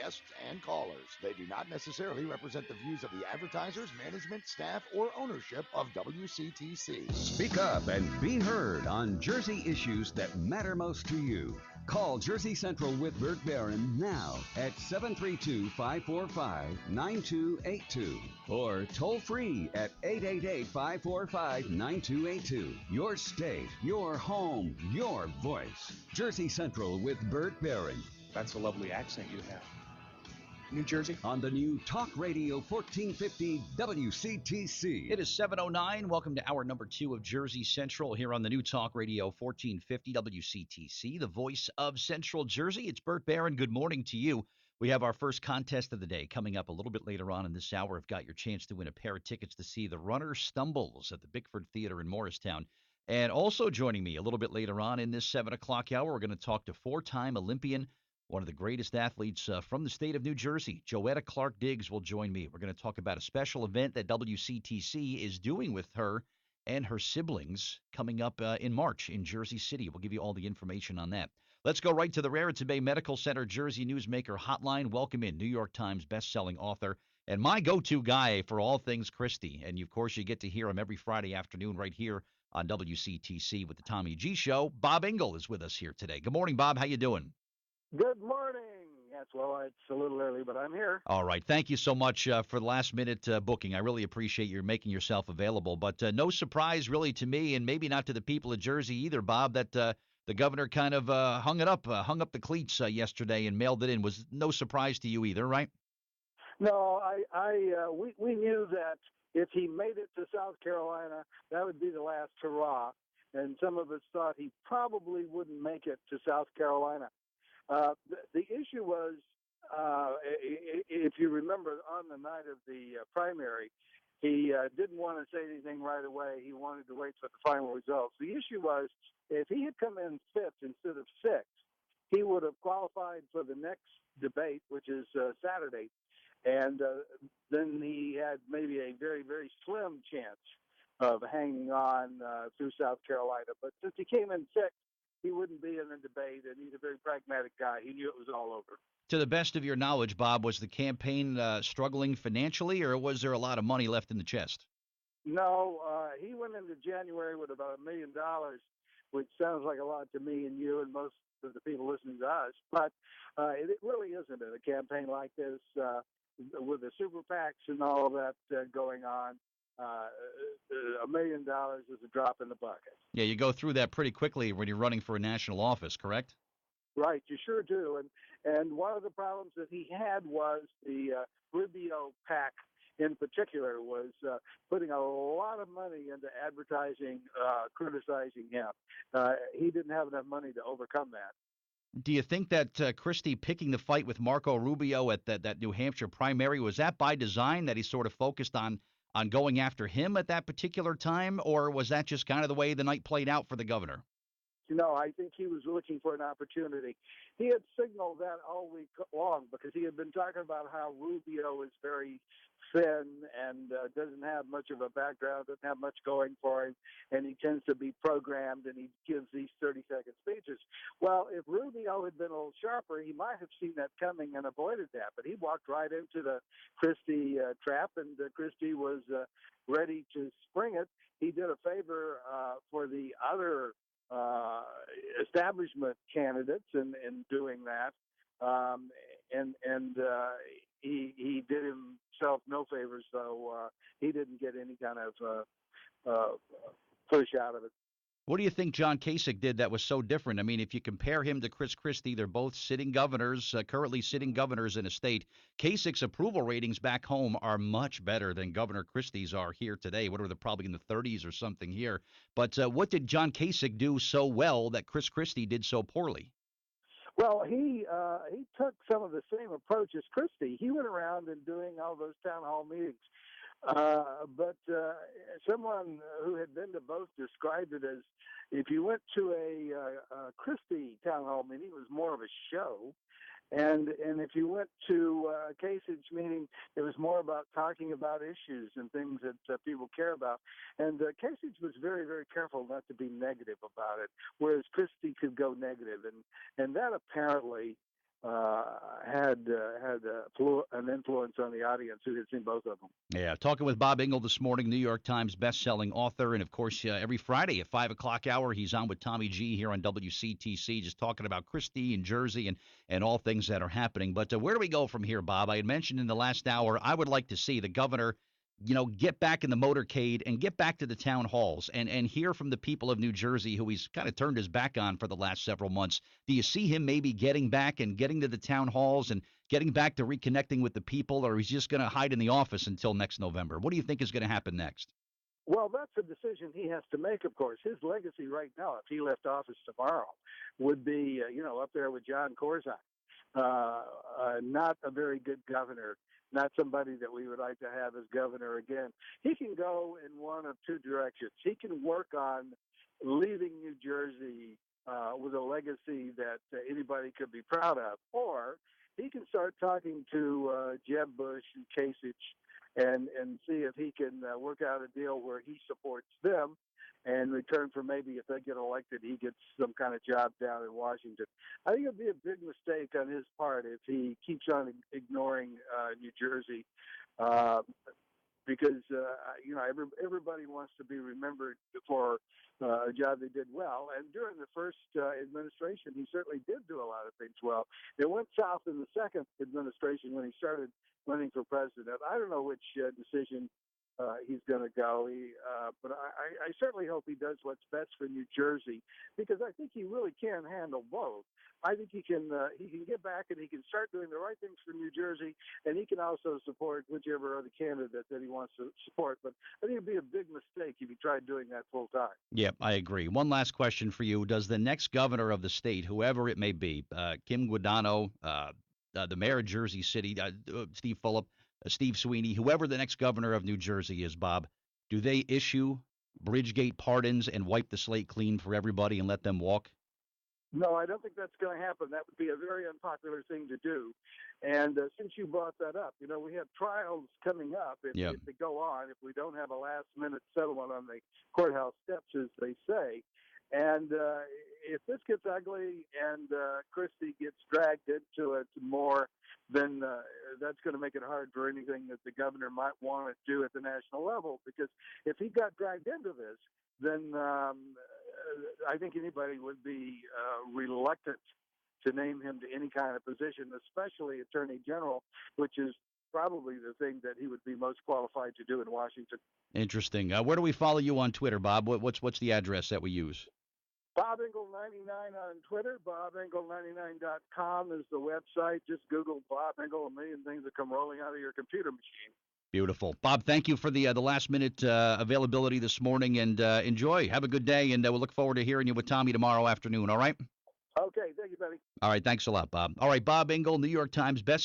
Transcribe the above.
guests, and callers. They do not necessarily represent the views of the advertisers, management, staff, or ownership of WCTC. Speak up and be heard on Jersey issues that matter most to you. Call Jersey Central with Bert Barron now at 732-545-9282 or toll free at 888-545-9282. Your state, your home, your voice. Jersey Central with Bert Barron. That's a lovely accent you have. New Jersey? On the new Talk Radio 1450 WCTC. It is 7:09. Welcome to hour number 2 of Jersey Central here on the new Talk Radio 1450 WCTC, the voice of Central Jersey. It's Bert Barron. Good morning to you. We have our first contest of the day coming up a little bit later on in this hour. I've got your chance to win a pair of tickets to see The Runner Stumbles at the Bickford Theater in Morristown. And also joining me a little bit later on in this 7 o'clock hour, we're going to talk to four-time Olympian, one of the greatest athletes from the state of New Jersey. Joetta Clark-Diggs will join me. We're going to talk about a special event that WCTC is doing with her and her siblings coming up in March in Jersey City. We'll give you all the information on that. Let's go right to the Raritan Bay Medical Center Jersey Newsmaker Hotline. Welcome in New York Times bestselling author and my go-to guy for all things Christie. And, of course, you get to hear him every Friday afternoon right here on WCTC with the Tommy G Show. Bob Ingle is with us here today. Good morning, Bob. How you doing? Good morning. Yes, well, it's a little early, but I'm here. All right. Thank you so much for the last-minute booking. I really appreciate you making yourself available. But no surprise, really, to me, and maybe not to the people of Jersey either, Bob, that the governor kind of hung up the cleats yesterday and mailed it in. Was no surprise to you either, right? No, we knew that if he made it to South Carolina, that would be the last hurrah. And some of us thought he probably wouldn't make it to South Carolina. The issue was, if you remember, on the night of the primary, he didn't want to say anything right away. He wanted to wait for the final results. The issue was, if he had come in fifth instead of sixth, he would have qualified for the next debate, which is Saturday. And then he had maybe a very, very slim chance of hanging on through South Carolina. But since he came in sixth, he wouldn't be in the debate, and he's a very pragmatic guy. He knew it was all over. To the best of your knowledge, Bob, was the campaign struggling financially, or was there a lot of money left in the chest? No, he went into January with about $1 million, which sounds like a lot to me and you and most of the people listening to us. But it really isn't in a campaign like this with the super PACs and all of that going on. $1 million is a drop in the bucket. Yeah, you go through that pretty quickly when you're running for a national office, correct? Right, you sure do. And one of the problems that he had was the Rubio PAC in particular was putting a lot of money into advertising, criticizing him. He didn't have enough money to overcome that. Do you think that Christie picking the fight with Marco Rubio at that New Hampshire primary, was that by design, that he sort of focused on going after him at that particular time, or was that just kind of the way the night played out for the governor? No, I think he was looking for an opportunity. He had signaled that all week long because he had been talking about how Rubio is very thin and doesn't have much of a background, doesn't have much going for him, and he tends to be programmed, and he gives these 30-second speeches. Well, if Rubio had been a little sharper, he might have seen that coming and avoided that, but he walked right into the Christie trap, and Christie was ready to spring it. He did a favor for the other establishment candidates in doing that, and he did himself no favors, so he didn't get any kind of push out of it. What do you think John Kasich did that was so different? I mean, if you compare him to Chris Christie, they're both sitting governors, currently sitting governors in a state. Kasich's approval ratings back home are much better than Governor Christie's are here today. What are they, probably in the 30s or something here? But what did John Kasich do so well that Chris Christie did so poorly? Well, he took some of the same approach as Christie. He went around and doing all those town hall meetings. But someone who had been to both described it as, if you went to a Christie town hall meeting, it was more of a show. And if you went to a Kasich meeting, it was more about talking about issues and things that people care about. And Kasich was very, very careful not to be negative about it, whereas Christie could go negative. And that apparently an influence on the audience who had seen both of them. Yeah, talking with Bob Ingle this morning, New York Times best-selling author, and of course, every Friday at 5 o'clock hour, he's on with Tommy G here on WCTC, just talking about Christie and Jersey and all things that are happening. But where do we go from here, Bob? I had mentioned in the last hour, I would like to see the governor, get back in the motorcade and get back to the town halls and hear from the people of New Jersey who he's kind of turned his back on for the last several months. Do you see him maybe getting back and getting to the town halls and getting back to reconnecting with the people, or he's just going to hide in the office until next November? What do you think is going to happen next? Well, that's a decision he has to make, of course. His legacy right now, if he left office tomorrow, would be, up there with John Corzine. Not a very good governor, not somebody that we would like to have as governor again. He can go in one of two directions. He can work on leaving New Jersey with a legacy that anybody could be proud of, or he can start talking to Jeb Bush and Kasich and see if he can work out a deal where he supports them. In return for maybe if they get elected, he gets some kind of job down in Washington. I think it would be a big mistake on his part if he keeps on ignoring New Jersey, because everybody wants to be remembered for a job they did well. And during the first administration, he certainly did do a lot of things well. It went south in the second administration when he started running for president. I don't know which decision he's going to go. But I certainly hope he does what's best for New Jersey, because I think he really can handle both. I think he can get back and he can start doing the right things for New Jersey, and he can also support whichever other candidate that he wants to support. But I think it'd be a big mistake if he tried doing that full time. Yep, I agree. One last question for you. Does the next governor of the state, whoever it may be, Kim Guadagno, the mayor of Jersey City, Steve Fulop, Steve Sweeney, whoever the next governor of New Jersey is, Bob, do they issue Bridgegate pardons and wipe the slate clean for everybody and let them walk? No, I don't think that's going to happen. That would be a very unpopular thing to do. And since you brought that up, we have trials coming up. If they go on, if we don't have a last-minute settlement on the courthouse steps, as they say, and if this gets ugly and Christie gets dragged into it more, then that's going to make it hard for anything that the governor might want to do at the national level. Because if he got dragged into this, then I think anybody would be reluctant to name him to any kind of position, especially Attorney General, which is probably the thing that he would be most qualified to do in Washington. Interesting. Where do we follow you on Twitter, Bob? What's the address that we use? Bob Ingle99 on Twitter. BobIngle99.com is the website. Just Google Bob Ingle, a million things that come rolling out of your computer machine. Beautiful. Bob, thank you for the last-minute availability this morning, and enjoy. Have a good day, and we'll look forward to hearing you with Tommy tomorrow afternoon, all right? Okay, thank you, buddy. All right, thanks a lot, Bob. All right, Bob Ingle, New York Times best